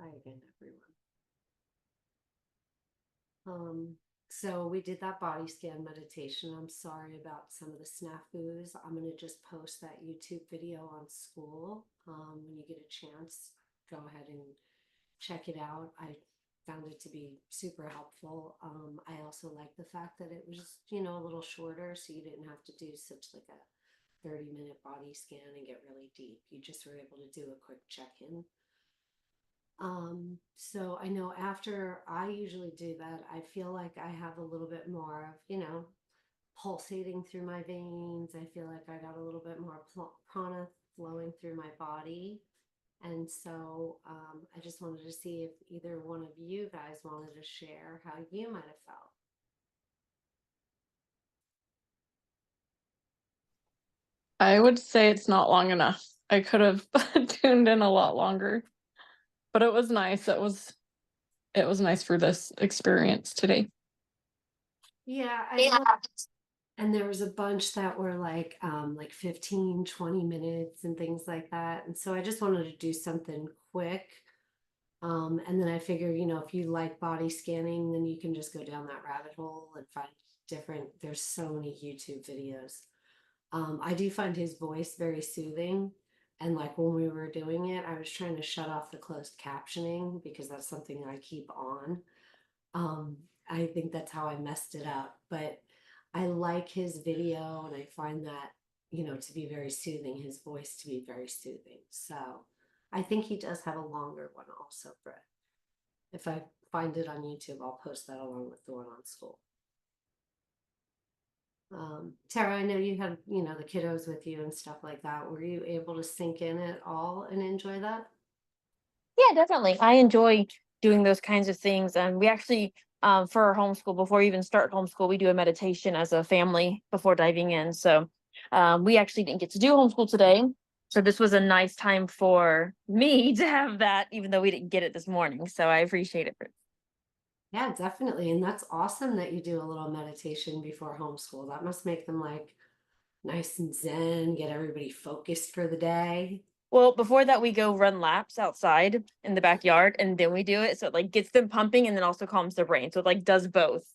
Hi again, everyone. So we did that body scan meditation. I'm sorry about some of the snafus. I'm going to just post that YouTube video on school. When you get a chance, go ahead and check it out. I found it to be super helpful. I also like the fact that it was, a little shorter, so you didn't have to do such like a 30-minute body scan and get really deep. You just were able to do a quick check-in. So I know after I usually do that, I feel like I have a little bit more of, pulsating through my veins. I feel like I got a little bit more prana flowing through my body. And so I just wanted to see if either one of you guys wanted to share how you might have felt. I would say it's not long enough. I could have tuned in a lot longer, but it was nice. It was nice for this experience today. Yeah, I Yeah. love, and there was a bunch that were like 15, 20 minutes and things like that. And so I just wanted to do something quick. And then I figure, if you like body scanning, then you can just go down that rabbit hole and find there's so many YouTube videos. I do find his voice very soothing. And like when we were doing it, I was trying to shut off the closed captioning because that's something I keep on. Um, I think that's how I messed it up. But I like his video and I find that, to be very soothing, his voice to be very soothing. So I think he does have a longer one also, Brett. If I find it on YouTube, I'll post that along with the one on school. Tara, I know you had, the kiddos with you and stuff like that. Were you able to sink in at all and enjoy that? Yeah, definitely. I enjoy doing those kinds of things. And we actually, for our homeschool, before we even start homeschool, we do a meditation as a family before diving in. So we actually didn't get to do homeschool today. So this was a nice time for me to have that, even though we didn't get it this morning. So I appreciate it. Yeah, definitely. And that's awesome that you do a little meditation before homeschool. That must make them like nice and zen, get everybody focused for the day. Well, before that, we go run laps outside in the backyard, and then we do it. So it like gets them pumping and then also calms their brain. So it like does both.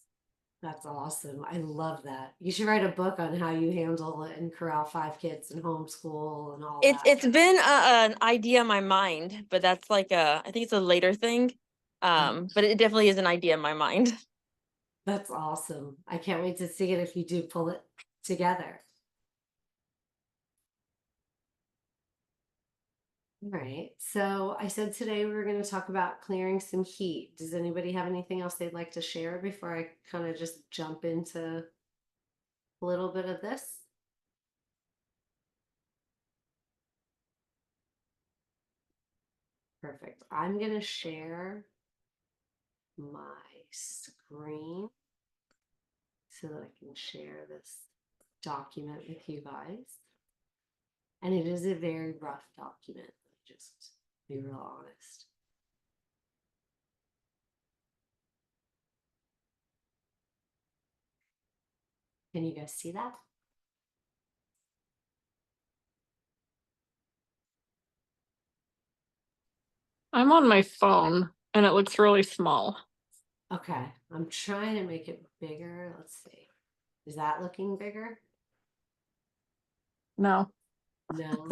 That's awesome. I love that. You should write a book on how you handle it and corral 5 kids and homeschool and all that. It's been an idea in my mind, but that's like I think it's a later thing. But it definitely is an idea in my mind. That's awesome. I can't wait to see it if you do pull it together. All right. So I said today we were going to talk about clearing some heat. Does anybody have anything else they'd like to share before I kind of just jump into a little bit of this? Perfect. I'm going to share my screen so that I can share this document with you guys. And it is a very rough document, just be real honest. Can you guys see that? I'm on my phone and it looks really small. Okay, I'm trying to make it bigger. Let's see. Is that looking bigger? No, No.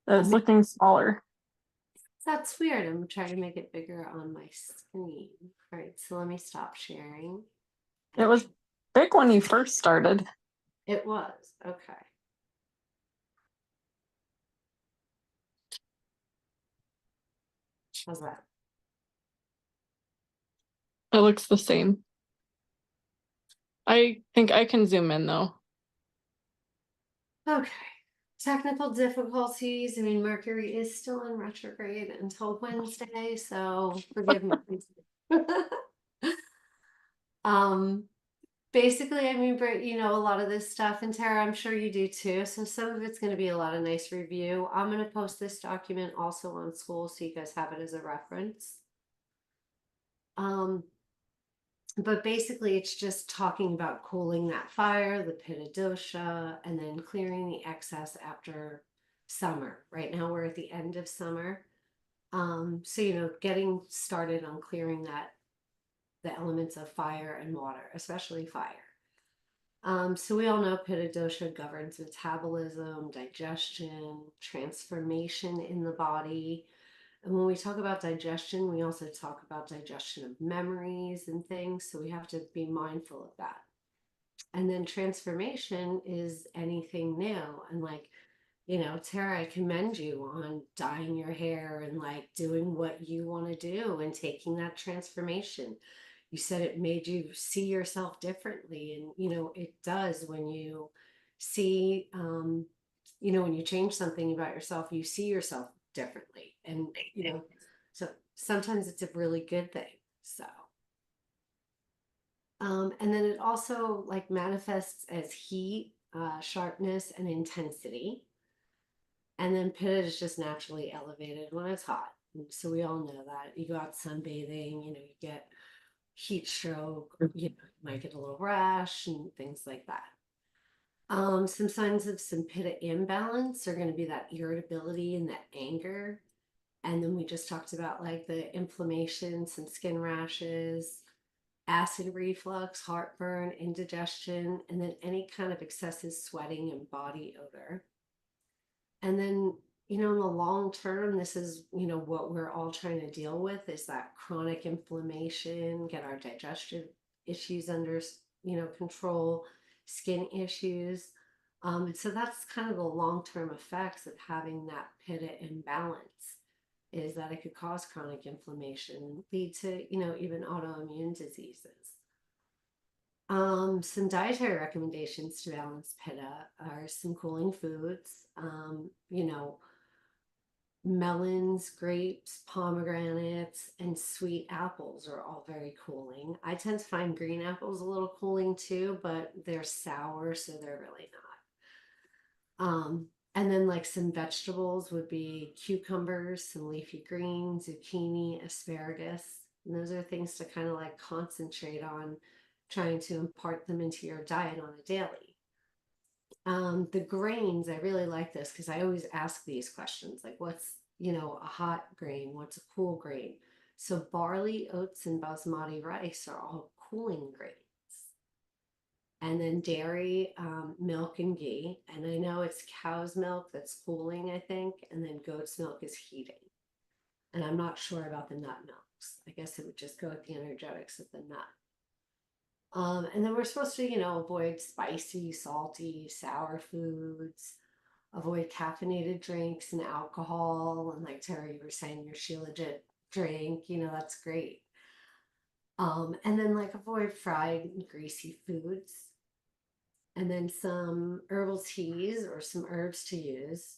it's looking smaller. That's weird. I'm trying to make it bigger on my screen. All right, so let me stop sharing. It was big when you first started. It was. Okay. How's that? It looks the same. I think I can zoom in though. Okay. Technical difficulties. I mean, Mercury is still in retrograde until Wednesday, so forgive me. um, basically, I mean, a lot of this stuff, and Tara, I'm sure you do too. So some of it's going to be a lot of nice review. I'm going to post this document also on school so you guys have it as a reference. But basically, it's just talking about cooling that fire, the pitta dosha, and then clearing the excess after summer. Right now, we're at the end of summer. So, getting started on clearing the elements of fire and water, especially fire. So we all know Pitta dosha governs metabolism, digestion, transformation in the body. And when we talk about digestion, we also talk about digestion of memories and things. So we have to be mindful of that. And then transformation is anything new. And like, Tara, I commend you on dyeing your hair and like doing what you want to do and taking that transformation. You said it made you see yourself differently. And, it does when you see, when you change something about yourself, you see yourself differently. And, so sometimes it's a really good thing. So. And then it also like manifests as heat, sharpness, and intensity. And then pitta is just naturally elevated when it's hot. And so we all know that. You go out sunbathing, you get heat stroke, you might get a little rash and things like that. Some signs of some pitta imbalance are going to be that irritability and that anger. And then we just talked about like the inflammation, some skin rashes, acid reflux, heartburn, indigestion, and then any kind of excessive sweating and body odor. And then, in the long term, this is, what we're all trying to deal with is that chronic inflammation, get our digestive issues under, control, skin issues. And so that's kind of the long-term effects of having that pitta imbalance is that it could cause chronic inflammation, lead to, even autoimmune diseases. Some dietary recommendations to balance pitta are some cooling foods, melons, grapes, pomegranates, and sweet apples are all very cooling. I tend to find green apples a little cooling too, but they're sour, so they're really not. And then like some vegetables would be cucumbers, some leafy greens, zucchini, asparagus. And those are things to kind of like concentrate on trying to impart them into your diet on a daily. The grains, I really like this because I always ask these questions like, what's, a hot grain? What's a cool grain? So barley, oats, and basmati rice are all cooling grains. And then dairy, milk, and ghee. And I know it's cow's milk that's cooling, I think, and then goat's milk is heating. And I'm not sure about the nut milks. I guess it would just go with the energetics of the nut. And then we're supposed to, avoid spicy, salty, sour foods, avoid caffeinated drinks and alcohol. And like Terry, you were saying, your Shilajit drink, that's great. And then like avoid fried and greasy foods. And then some herbal teas or some herbs to use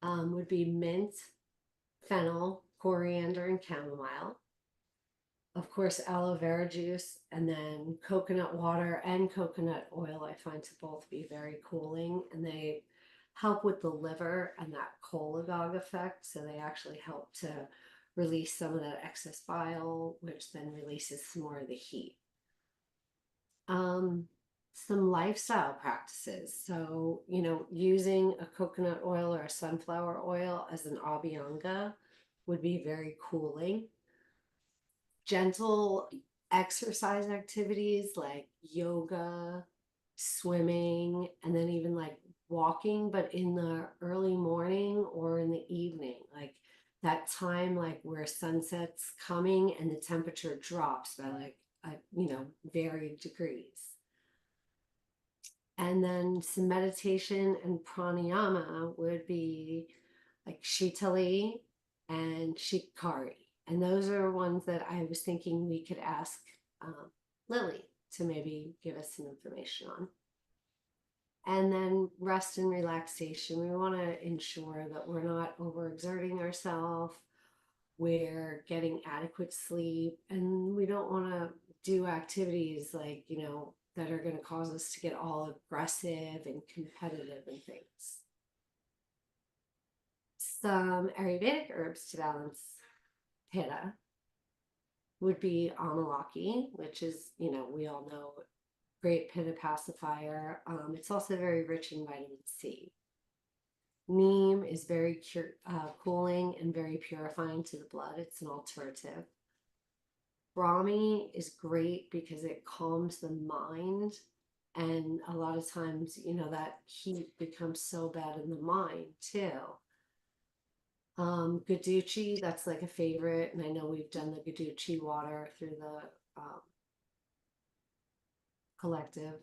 would be mint, fennel, coriander, and chamomile. Of course, aloe vera juice, and then coconut water and coconut oil I find to both be very cooling, and they help with the liver and that cholagogue effect. So they actually help to release some of that excess bile, which then releases some more of the heat. Some lifestyle practices. So, using a coconut oil or a sunflower oil as an abhyanga would be very cooling. Gentle exercise activities like yoga, swimming, and then even like walking, but in the early morning or in the evening, like that time, like where sunset's coming and the temperature drops by like, varied degrees. And then some meditation and pranayama would be like Shitali and Shikari. And those are ones that I was thinking we could ask Lily to maybe give us some information on. And then rest and relaxation. We want to ensure that we're not overexerting ourselves. We're getting adequate sleep, and we don't want to do activities like, that are going to cause us to get all aggressive and competitive and things. Some Ayurvedic herbs to balance pitta would be amalaki, which is, we all know, great pitta pacifier. It's also very rich in vitamin C. Neem is very cooling and very purifying to the blood. It's an alternative. Brahmi is great because it calms the mind. And a lot of times, that heat becomes so bad in the mind too. Guducci, that's like a favorite. And I know we've done the Guducci water through the collective.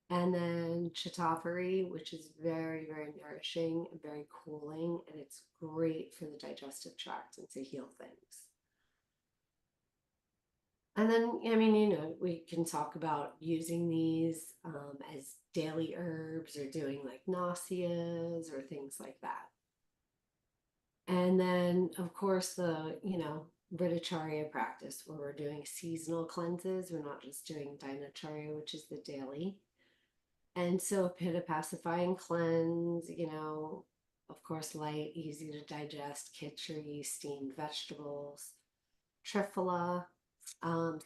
And then Chittapuri, which is very, very nourishing and very cooling. And it's great for the digestive tract and to heal things. And then, I mean, we can talk about using these as daily herbs or doing like nauseas or things like that. And then, of course, the, Bhattacharya practice where we're doing seasonal cleanses. We're not just doing Dinacharya, which is the daily. And so, Pitta pacifying cleanse, of course, light, easy to digest, khichdi, steamed vegetables, triphala.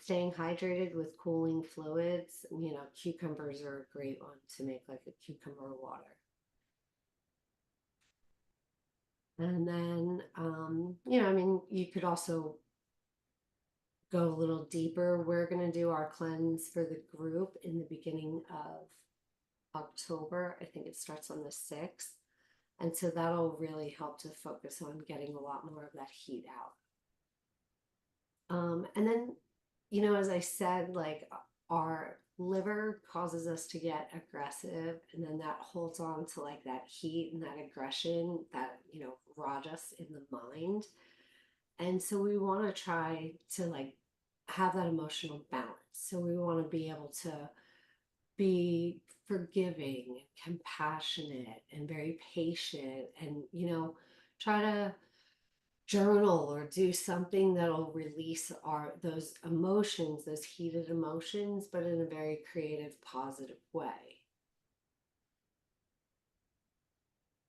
Staying hydrated with cooling fluids. Cucumbers are a great one to make like a cucumber water. And then, you could also go a little deeper. We're going to do our cleanse for the group in the beginning of October. I think it starts on the 6th. And so that'll really help to focus on getting a lot more of that heat out. And then, as I said, like our liver causes us to get aggressive, and then that holds on to like that heat and that aggression that, rajas in the mind. And so we want to try to like have that emotional balance. So we want to be able to be forgiving, compassionate, and very patient, and, try to journal or do something that'll release those emotions, those heated emotions, but in a very creative, positive way.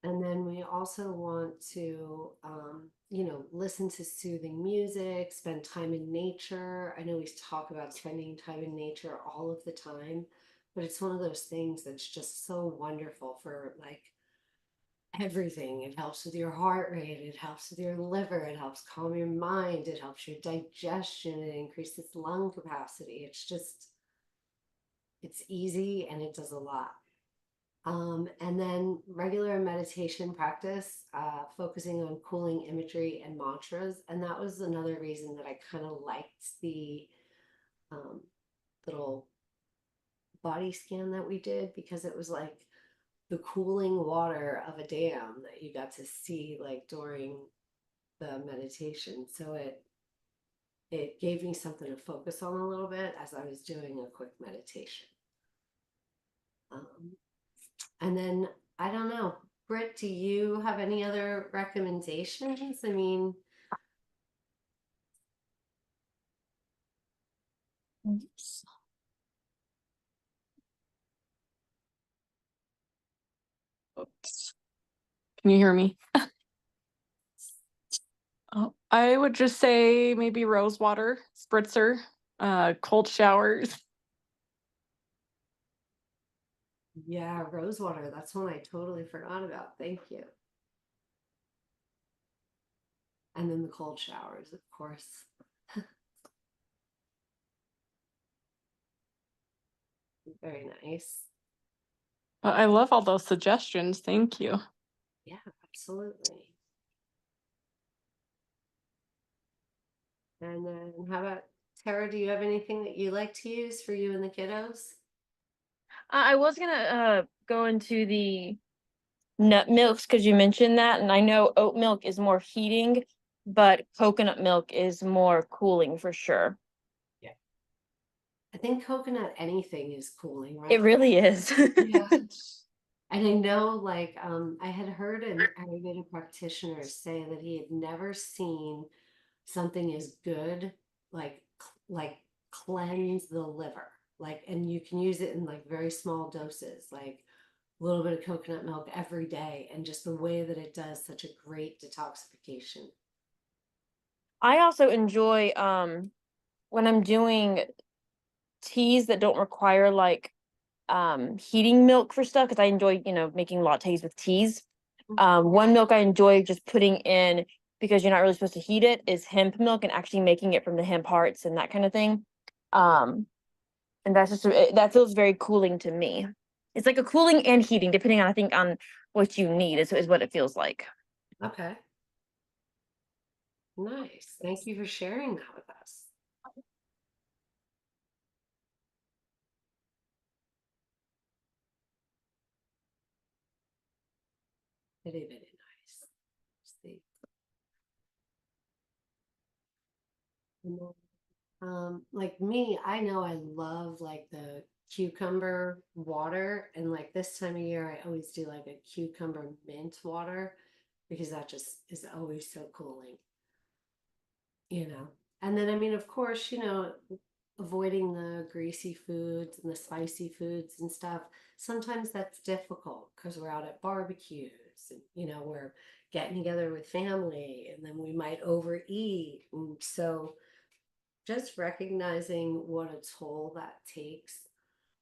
And then we also want to, listen to soothing music, spend time in nature. I know we talk about spending time in nature all of the time, but it's one of those things that's just so wonderful for like everything. It helps with your heart rate, it helps with your liver, it helps calm your mind, it helps your digestion, it increases lung capacity. It's easy and it does a lot. And then regular meditation practice, focusing on cooling imagery and mantras. And that was another reason that I kind of liked the little body scan that we did, because it was like the cooling water of a dam that you got to see like during the meditation. So it gave me something to focus on a little bit as I was doing a quick meditation. And then I don't know, Britt, do you have any other recommendations? I mean, Oops. Oops. Can you hear me? Oh, I would just say maybe rose water, spritzer, cold showers. yeah, rose water. That's one I totally forgot about. Thank you. And then the cold showers, of course. Very nice. I love all those suggestions. Thank you. Yeah, absolutely. And then how about Tara? Do you have anything that you like to use for you and the kiddos? I was gonna go into the nut milks because you mentioned that, and I know oat milk is more heating, but coconut milk is more cooling for sure. Yeah. I think coconut anything is cooling, right? It really is. Yeah. And I know, like, I had heard an Ayurvedic practitioner say that he had never seen something as good, like cleanse the liver, like, and you can use it in like very small doses, like a little bit of coconut milk every day, and just the way that it does such a great detoxification. I also enjoy when I'm doing teas that don't require like heating milk for stuff, because I enjoy, making lattes with teas. One milk I enjoy just putting in because you're not really supposed to heat it is hemp milk and actually making it from the hemp hearts and that kind of thing. Um, and that's just that feels very cooling to me. It's like a cooling and heating, depending on I think on what you need is what it feels like. Okay. Nice. Thank you for sharing that with us. Very, very nice. See. And then, like me, I know I love like the cucumber water, and like this time of year, I always do like a cucumber mint water because that just is always so cooling, you know. And then, I mean, of course, avoiding the greasy foods and the spicy foods and stuff. Sometimes that's difficult because we're out at barbecues and, we're getting together with family and then we might overeat. And so, just recognizing what a toll that takes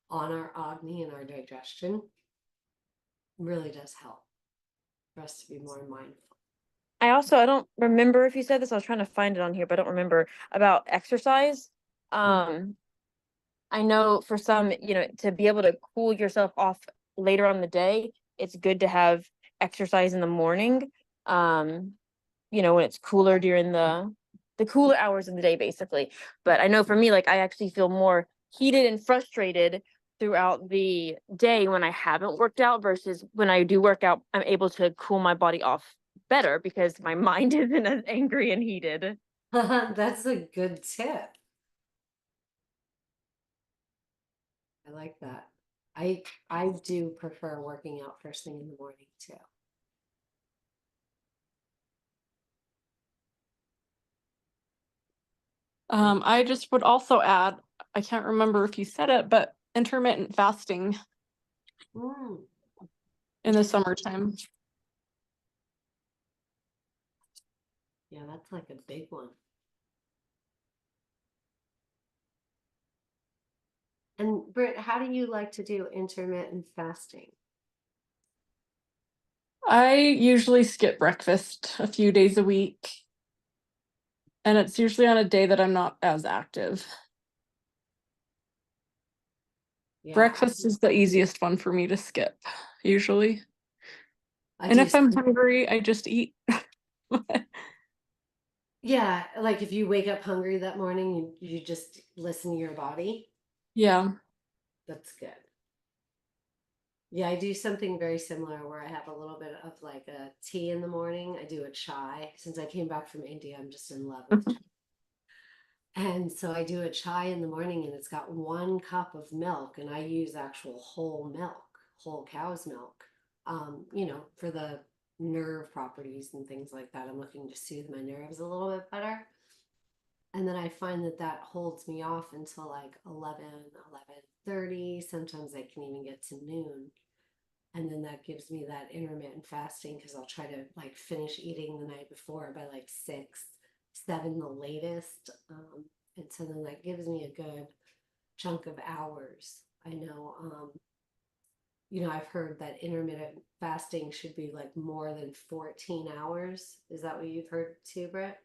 on our agni and our digestion really does help for us to be more mindful. I don't remember if you said this. I was trying to find it on here, but I don't remember about exercise. I know for some, to be able to cool yourself off later on the day, it's good to have exercise in the morning. When it's cooler during the cooler hours of the day, basically. But I know for me, like I actually feel more heated and frustrated throughout the day when I haven't worked out versus when I do work out, I'm able to cool my body off better because my mind isn't as angry and heated. That's a good tip. I like that. I do prefer working out first thing in the morning too. I just would also add, I can't remember if you said it, but intermittent fasting Mm. in the summertime. Yeah, that's like a big one. And Britt, how do you like to do intermittent fasting? I usually skip breakfast a few days a week. And it's usually on a day that I'm not as active. Yeah, Breakfast is the easiest one for me to skip, usually. I And do. if I'm hungry, I just eat. Yeah, like if you wake up hungry that morning, you just listen to your body. Yeah. That's good. Yeah, I do something very similar where I have a little bit of like a tea in the morning. I do a chai. Since I came back from India, I'm just in love with chai. And so I do a chai in the morning and it's got 1 cup of milk and I use actual whole milk, whole cow's milk, for the nerve properties and things like that. I'm looking to soothe my nerves a little bit better. And then I find that that holds me off until like 11:30. Sometimes I can even get to noon. And then that gives me that intermittent fasting because I'll try to like finish eating the night before by like 6, 7 the latest. And so then that gives me a good chunk of hours. I know, I've heard that intermittent fasting should be like more than 14 hours. Is that what you've heard too, Brett?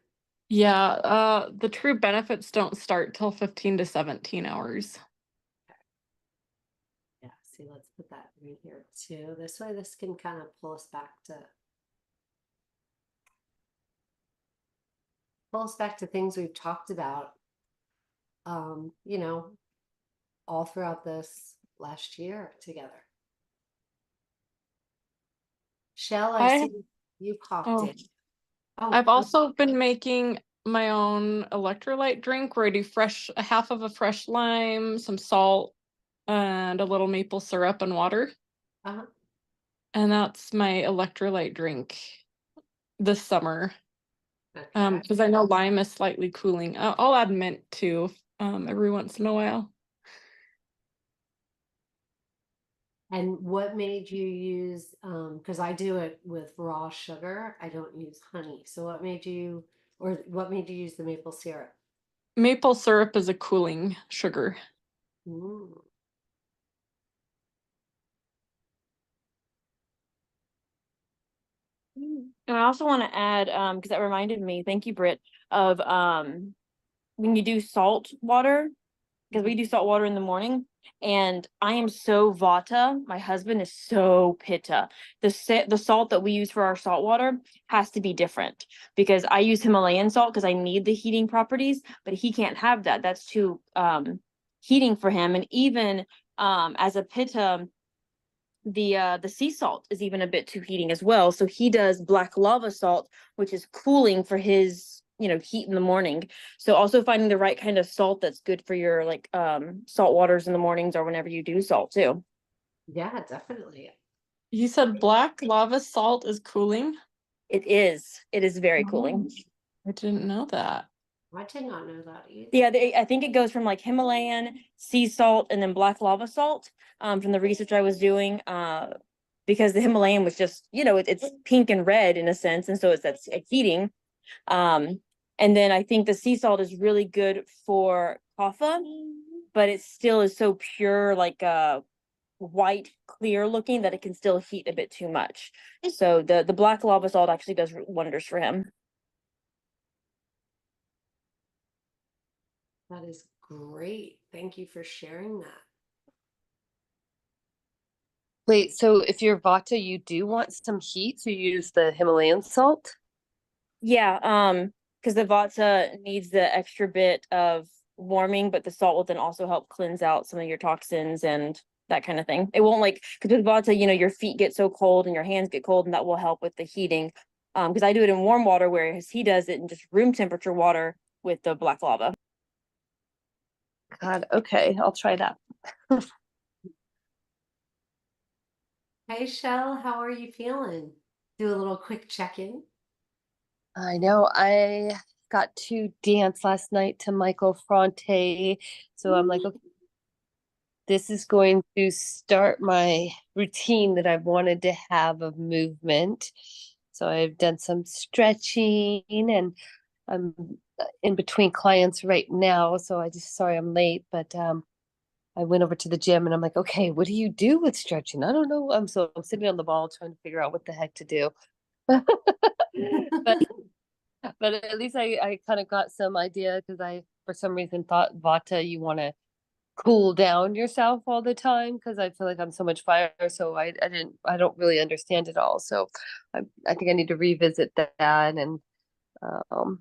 Yeah, the true benefits don't start till 15 to 17 hours. Yeah, see, let's put that in here too. This way, this can kind of pull us back to things we've talked about, um, you know, all throughout this last year together. Shell, I I see you popped oh, in. Oh, I've also been making my own electrolyte drink where I do a half of a fresh lime, some salt, and a little maple syrup and water. uh-huh. And that's my electrolyte drink this summer. Okay. Because I know lime is slightly cooling. I'll add mint too, every once in a while. And what made you use, because I do it with raw sugar, I don't use honey. So what made you use the maple syrup? Maple syrup is a cooling sugar. Mm. And I also want to add, because that reminded me, thank you, Britt, of when you do salt water, because we do salt water in the morning, and I am so Vata. My husband is so Pitta. The salt that we use for our salt water has to be different because I use Himalayan salt because I need the heating properties, but he can't have that. That's too heating for him. And even as a Pitta, the sea salt is even a bit too heating as well. So he does black lava salt, which is cooling for his, heat in the morning. So also finding the right kind of salt that's good for your like salt waters in the mornings or whenever you do salt too. Yeah, definitely. You said black lava salt is cooling? It is. It is very cooling. I didn't know that. I did not know that either. Yeah, I think it goes from like Himalayan, sea salt, and then black lava salt. From the research I was doing, because the Himalayan was just, it's pink and red in a sense, and so that's heating. Um, and then I think the sea salt is really good for kapha, but it still is so pure, like white, clear looking that it can still heat a bit too much. So the black lava salt actually does wonders for him. That is great. Thank you for sharing that. Wait, so if you're Vata, you do want some heat, so you use the Himalayan salt? Yeah, because the Vata needs the extra bit of warming, but the salt will then also help cleanse out some of your toxins and that kind of thing. It won't because with Vata, your feet get so cold and your hands get cold, and that will help with the heating. Because I do it in warm water, whereas he does it in just room temperature water with the black lava. God, okay, I'll try that. Hey, Shell, how are you feeling? Do a little quick check-in. I know I got to dance last night to Michael Fronte, so I'm like, okay, this is going to start my routine that I've wanted to have of movement. So I've done some stretching and I'm in between clients right now, so sorry I'm late, but I went over to the gym and I'm like, okay, what do you do with stretching? I don't know. I'm sitting on the ball trying to figure out what the heck to do. but but at least I kind of got some idea because I for some reason thought Vata you want to cool down yourself all the time because I feel like I'm so much fire, so I don't really understand it all. So I think I need to revisit that and um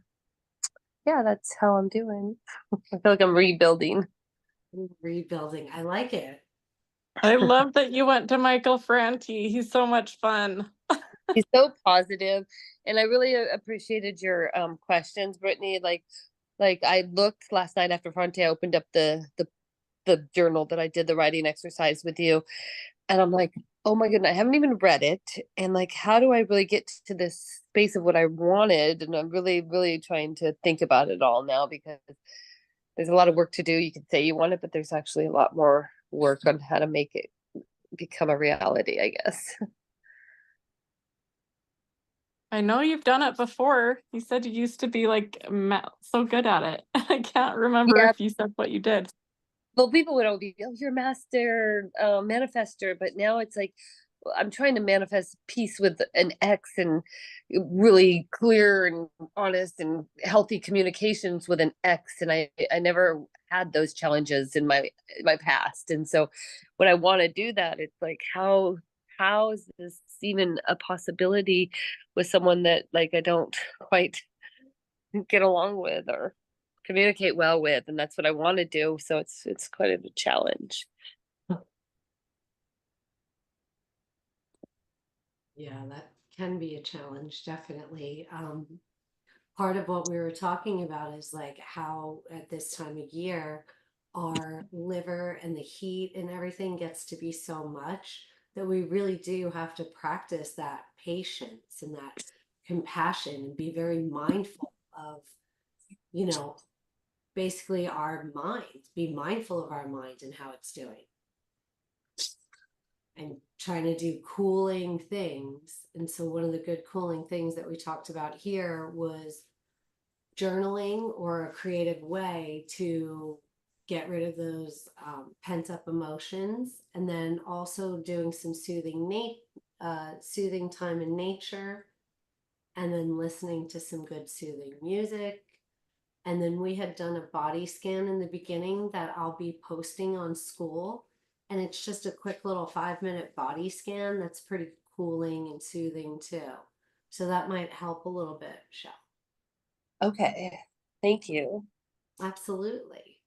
yeah, that's how I'm doing. I feel like I'm rebuilding. Rebuilding. I like it. I love that you went to Michael Franti. He's so much fun. He's so positive, and I really appreciated your questions, Brittany. Like I looked last night after Fronte, I opened up the journal that I did the writing exercise with you, and I'm like, oh my goodness, I haven't even read it, and like, how do I really get to this space of what I wanted? And I'm really, really trying to think about it all now because there's a lot of work to do. You can say you want it, but there's actually a lot more work on how to make it become a reality, I guess. I know you've done it before. You said you used to be like so good at it. I can't remember Yeah. if you said what you did. Well, people would all be, oh, you're a master manifester, but now it's like I'm trying to manifest peace with an X and really clear and honest and healthy communications with an X, and I never had those challenges in my past, and so when I want to do that, it's like how is this even a possibility with someone that like I don't quite get along with or communicate well with, and that's what I want to do, so it's quite a challenge. Yeah, that can be a challenge, definitely. Part of what we were talking about is like how at this time of year our liver and the heat and everything gets to be so much that we really do have to practice that patience and that compassion and be very mindful of, you know, basically our mind, be mindful of our mind and how it's doing. And trying to do cooling things. And so one of the good cooling things that we talked about here was journaling or a creative way to get rid of those pent up emotions, and then also doing some soothing time in nature, and then listening to some good soothing music. And then we had done a body scan in the beginning that I'll be posting on school. And it's just a quick little 5-minute body scan that's pretty cooling and soothing too. So that might help a little bit, Michelle. Okay, thank you. Absolutely.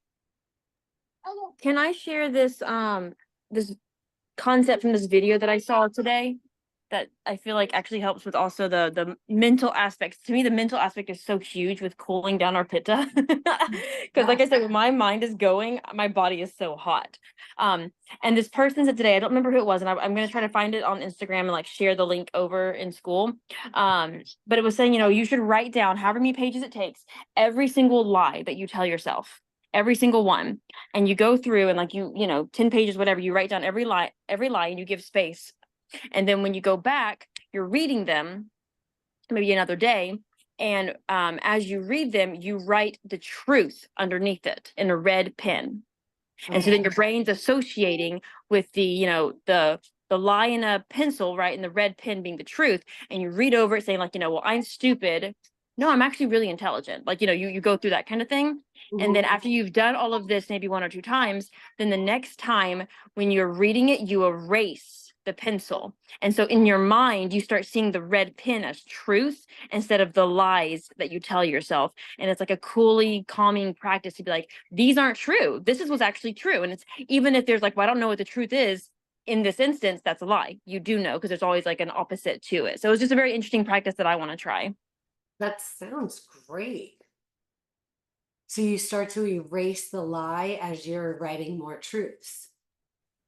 Can I share this concept from this video that I saw today that I feel like actually helps with also the mental aspects. To me, the mental aspect is so huge with cooling down our pitta. Because like I said, when my mind is going, my body is so hot. And this person said today, I don't remember who it was, and I'm gonna try to find it on Instagram and like share the link over in school. But it was saying, you know, you should write down however many pages it takes, every single lie that you tell yourself. Every single one, and you go through and like you know 10 pages whatever, you write down every lie and you give space, and then when you go back you're reading them maybe another day, and as you read them you write the truth underneath it in a red pen, and so then your brain's associating with the, you know, the lie in a pencil, right, and the red pen being the truth, and you read over it saying like, you know, well, I'm stupid, no, I'm actually really intelligent, like, you know, you go through that kind of thing. And then after you've done all of this maybe 1 or 2 times, then the next time when you're reading it you erase the pencil, and so in your mind you start seeing the red pen as truth instead of the lies that you tell yourself. And it's like a coolly calming practice to be like, these aren't true, this is what's actually true. And it's, even if there's like, well, I don't know what the truth is in this instance, that's a lie, you do know, because there's always like an opposite to it. So it's just a very interesting practice that I want to try. That sounds great. So you start to erase the lie as you're writing more truths.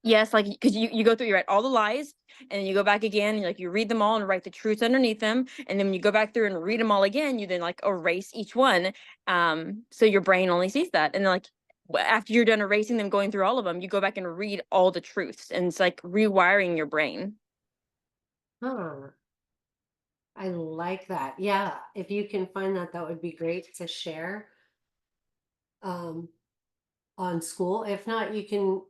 Yes, like because you go through, you write all the lies, and then you go back again, like you read them all and write the truths underneath them, and then when you go back through and read them all again, you then like erase each one, so your brain only sees that, and then like after you're done erasing them, going through all of them, you go back and read all the truths, and it's like rewiring your brain. Huh. I like that. Yeah, if you can find that, that would be great to share um on school. If not, you can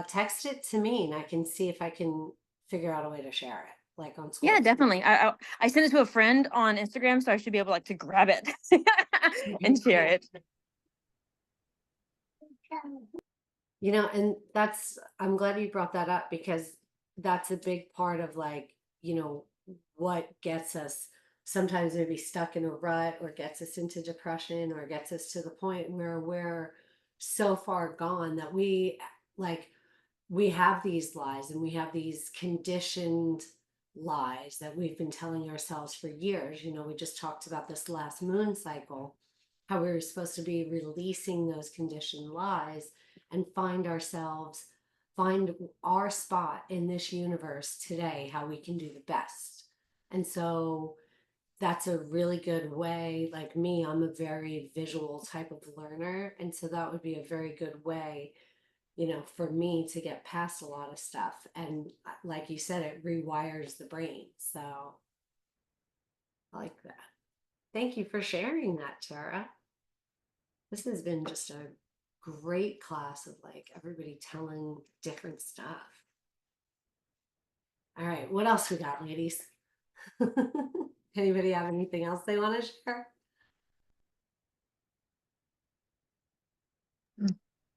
text it to me and I can see if I can figure out a way to share it, like on school. Yeah, definitely. I sent it to a friend on Instagram, so I should be able like to grab it and share it. You know, and that's, I'm glad you brought that up because that's a big part of like, you know, what gets us sometimes maybe stuck in a rut or gets us into depression or gets us to the point where we're so far gone that like we have these lies and we have these conditioned lies that we've been telling ourselves for years. You know, we just talked about this last moon cycle, how we were supposed to be releasing those conditioned lies and find our spot in this universe today, how we can do the best. And so that's a really good way. Like me, I'm a very visual type of learner. And so that would be a very good way, you know, for me to get past a lot of stuff. And like you said, it rewires the brain. So I like that. Thank you for sharing that, Tara. This has been just a great class of like everybody telling different stuff. All right, what else we got, ladies? Anybody have anything else they want to share?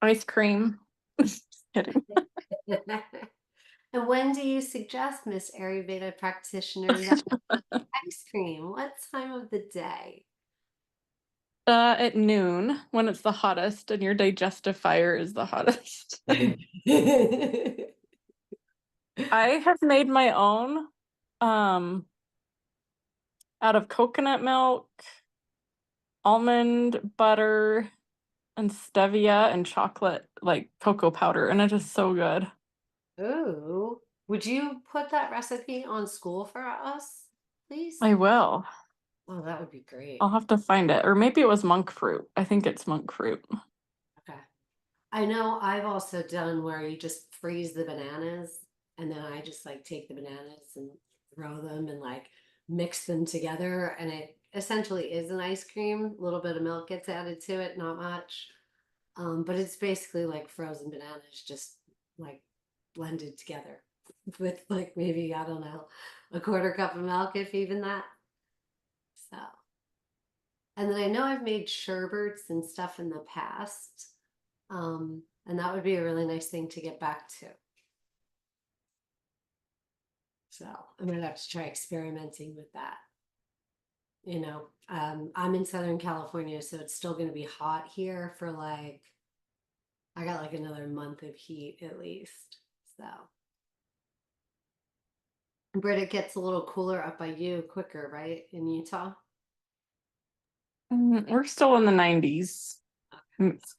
Ice cream. Just kidding. And when do you suggest, Miss Ayurveda practitioner, that ice cream? What time of the day? At noon when it's the hottest and your digestive fire is the hottest. I have made my own out of coconut milk, almond butter, and stevia and chocolate, like cocoa powder, and it is so good. Ooh, would you put that recipe on school for us, please? I will. Oh, that would be great. I'll have to find it. Or maybe it was monk fruit. I think it's monk fruit. Okay. I know I've also done where you just freeze the bananas and then I just like take the bananas and throw them and like mix them together and it essentially is an ice cream. A little bit of milk gets added to it, not much. But it's basically like frozen bananas just like blended together with like maybe, I don't know, a quarter cup of milk, if even that. So, and then I know I've made sherbets and stuff in the past. And that would be a really nice thing to get back to. So I'm gonna have to try experimenting with that. I'm in Southern California, so it's still gonna be hot here for like, I got like another month of heat at least. So. Britt, it gets a little cooler up by you quicker, right? In Utah? We're still in the 90s,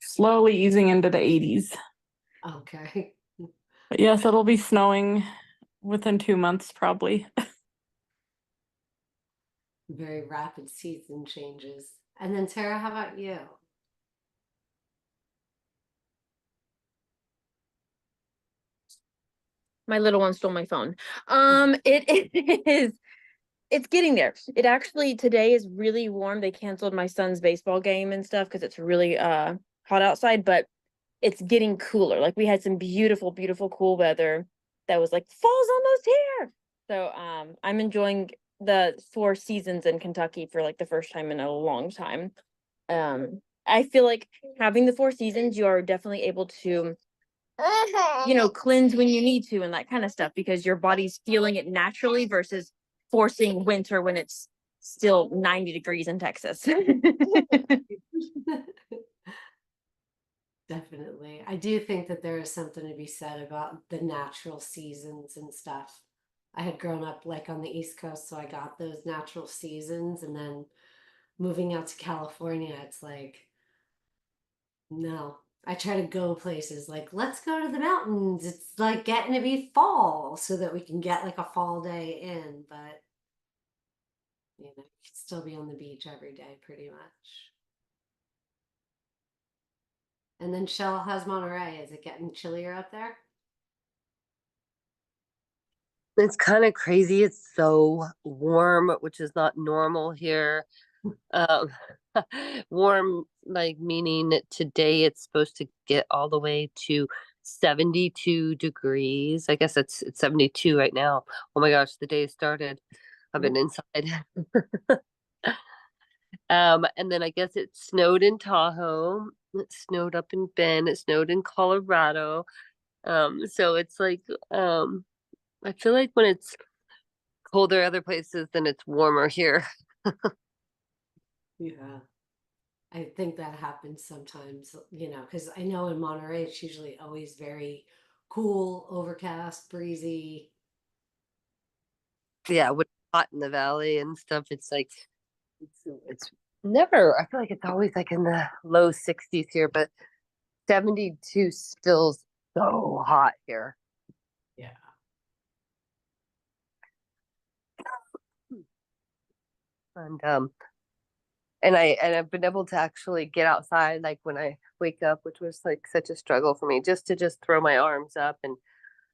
slowly easing into the 80s. Okay. But yes, it'll be snowing within 2 months probably. Very rapid season changes. And then Tara, how about you? My little one stole my phone. It is, it's getting there. It actually, today is really warm. They canceled my son's baseball game and stuff because it's really hot outside, but it's getting cooler. Like we had some beautiful, beautiful cool weather that was like fall's almost here. So I'm enjoying the 4 seasons in Kentucky for like the first time in a long time. I feel like having the 4 seasons, you are definitely able to cleanse when you need to and that kind of stuff because your body's feeling it naturally versus forcing winter when it's still 90 degrees in Texas. Definitely. I do think that there is something to be said about the natural seasons and stuff. I had grown up like on the East Coast, so I got those natural seasons. And then moving out to California, it's like, no. I try to go places like, let's go to the mountains. It's like getting to be fall so that we can get like a fall day in. But, you could still be on the beach every day pretty much. And then Shell has Monterey. Is it getting chillier up there? It's kind of crazy. It's so warm, which is not normal here. Um, warm, like meaning today it's supposed to get all the way to 72 degrees. I guess it's 72 right now. Oh my gosh, the day started. I've been inside. And then I guess it snowed in Tahoe. It snowed up in Bend. It snowed in Colorado. So it's like, I feel like when it's colder other places, then it's warmer here. Yeah. I think that happens sometimes, because I know in Monterey it's usually always very cool, overcast, breezy. Yeah, when it's hot in the valley and stuff, it's like it's never. I feel like it's always like in the low 60s here, but 72 feels so hot here. Yeah. And I've been able to actually get outside like when I wake up, which was like such a struggle for me, just to throw my arms up and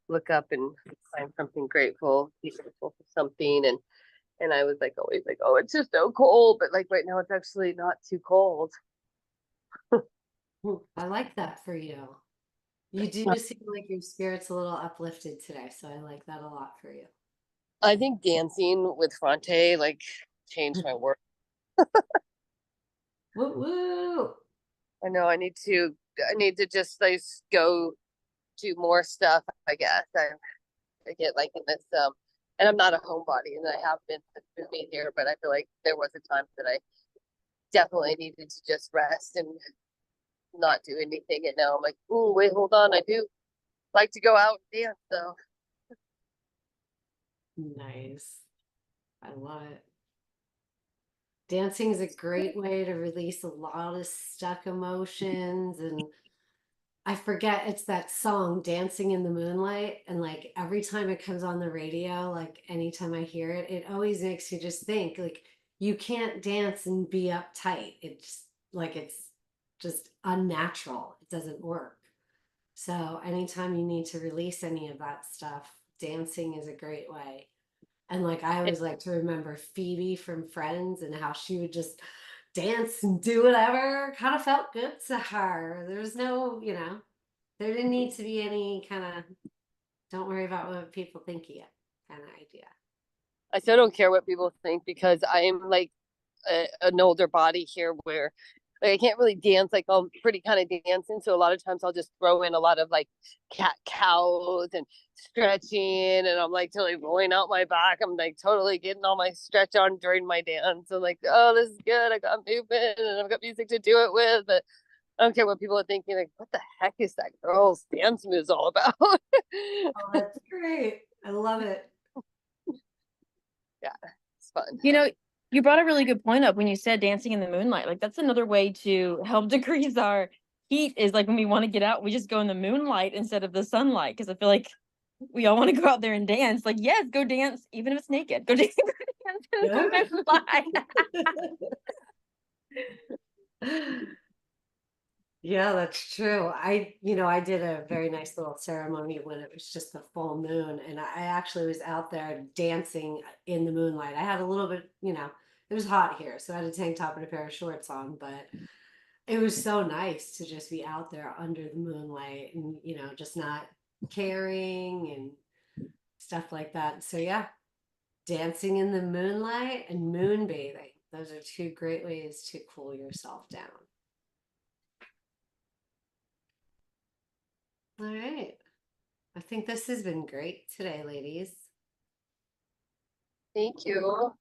look up and find something grateful, be grateful for something. And I was like always like, oh, it's just so cold. But like right now it's actually not too cold. I like that for you. You do seem like your spirit's a little uplifted today, so I like that a lot for you. I think dancing with Fronte like changed my work. Woo woo! I know I need to just like go do more stuff, I guess. I get like in this and I'm not a homebody and I have been since moving here, but I feel like there was a time that I definitely needed to just rest and not do anything. And now I'm like, oh wait, hold on. I do like to go out and dance though. Nice. I love it. Dancing is a great way to release a lot of stuck emotions. And I forget it's that song Dancing in the Moonlight. And like every time it comes on the radio, like anytime I hear it, it always makes you just think like you can't dance and be uptight. It's just unnatural. It doesn't work. So anytime you need to release any of that stuff, dancing is a great way. And like I always like to remember Phoebe from Friends and how she would just dance and do whatever kind of felt good to her. There's no, there didn't need to be any kind of don't worry about what people think of you kind of idea. I still don't care what people think because I am like an older body here where like I can't really dance like I'm pretty kind of dancing. So a lot of times I'll just throw in a lot of like cat cows and stretching, and I'm like totally rolling out my back. I'm like totally getting all my stretch on during my dance. I'm like, oh, this is good. I got movement and I've got music to do it with. But I don't care what people are thinking. Like, what the heck is that girl's dance moves all about? Oh, that's great. I love it. Yeah, it's fun. You know, you brought a really good point up when you said dancing in the moonlight. Like that's another way to help decrease our heat is like when we want to get out, we just go in the moonlight instead of the sunlight. Cause I feel like we all want to go out there and dance. Like, yes, go dance, even if it's naked. Go dance, go dance in the moonlight. Yeah, that's true. I did a very nice little ceremony when it was just the full moon, and I actually was out there dancing in the moonlight. I had a little bit, it was hot here, so I had a tank top and a pair of shorts on, but it was so nice to just be out there under the moonlight and, just not caring and stuff like that. So yeah, dancing in the moonlight and moonbathing. Those are two great ways to cool yourself down. All right. I think this has been great today, ladies. Thank you.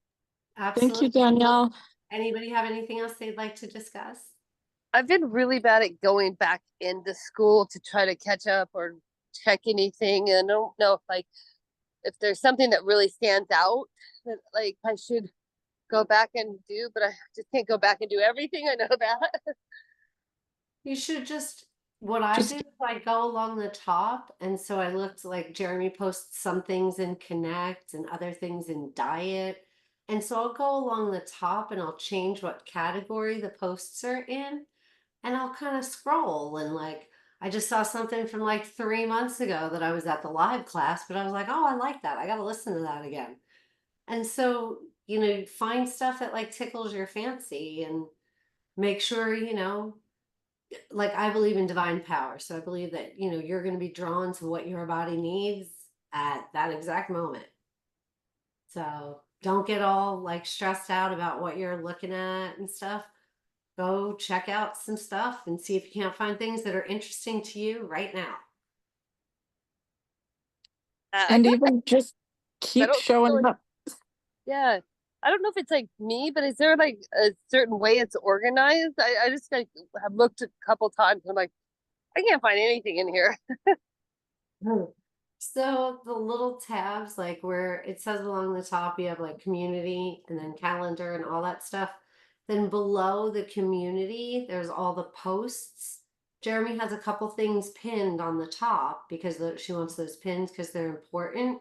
Thank you, Absolutely. Danielle. Anybody have anything else they'd like to discuss? I've been really bad at going back into school to try to catch up or check anything. And I don't know if there's something that really stands out that like I should go back and do, but I just can't go back and do everything. I know that. You should just, what I Just do is I go along the top. And so I looked like Jeremy posts some things in Connect and other things in Diet. And so I'll go along the top and I'll change what category the posts are in. And I'll kind of scroll and like, I just saw something from like 3 months ago that I was at the live class, but I was like, oh, I like that. I got to listen to that again. And so, find stuff that like tickles your fancy and make sure, like I believe in divine power. So I believe that, you're going to be drawn to what your body needs at that exact moment. So don't get all like stressed out about what you're looking at and stuff. Go check out some stuff and see if you can't find things that are interesting to you right now. I and got even just I keep don't feel showing like, up. yeah. I don't know if it's like me, but is there like a certain way it's organized? I just like have looked a couple times and I'm like, I can't find anything in here. So the little tabs, like where it says along the top, you have like community and then calendar and all that stuff. Then below the community, there's all the posts. Jeremy has a couple things pinned on the top because she wants those pins because they're important.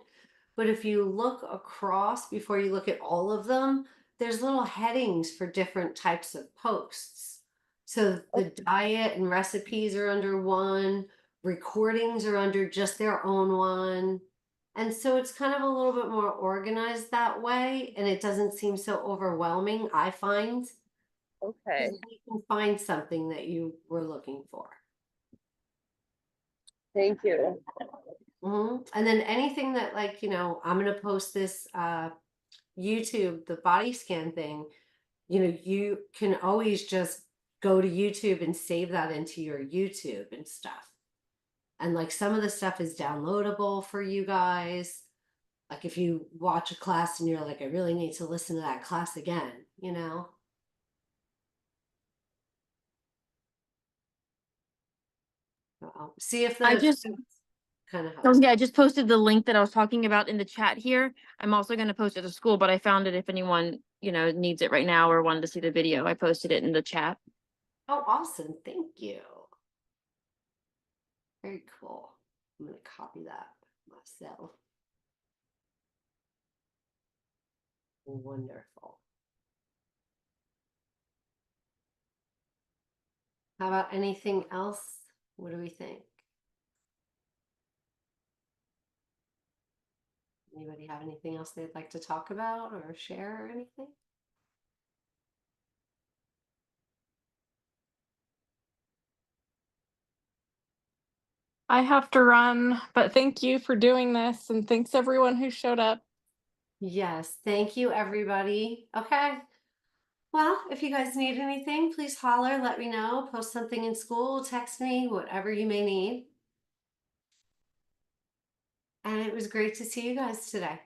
But if you look across before you look at all of them, there's little headings for different types of posts. So the diet and recipes are under one, recordings are under just their own one. And so it's kind of a little bit more organized that way, and it doesn't seem so overwhelming, I find. Okay. You can find something that you were looking for. Thank you. And then anything that like, I'm going to post this YouTube, the body scan thing, you can always just go to YouTube and save that into your YouTube and stuff. And like some of the stuff is downloadable for you guys. Like if you watch a class and you're like, I really need to listen to that class again, see if I the just, kind of oh, helps. yeah, I just posted the link that I was talking about in the chat here. I'm also going to post it to school, but I found it if anyone, needs it right now or wanted to see the video. I posted it in the chat. Oh, awesome. Thank you. Very cool. I'm going to copy that myself. Wonderful. How about anything else? What do we think? Anybody have anything else they'd like to talk about or share or anything? I have to run, but thank you for doing this, and thanks everyone who showed up. Yes, thank you, everybody. Okay. Well, if you guys need anything, please holler, let me know, post something in school, text me, whatever you may need. And it was great to see you guys today.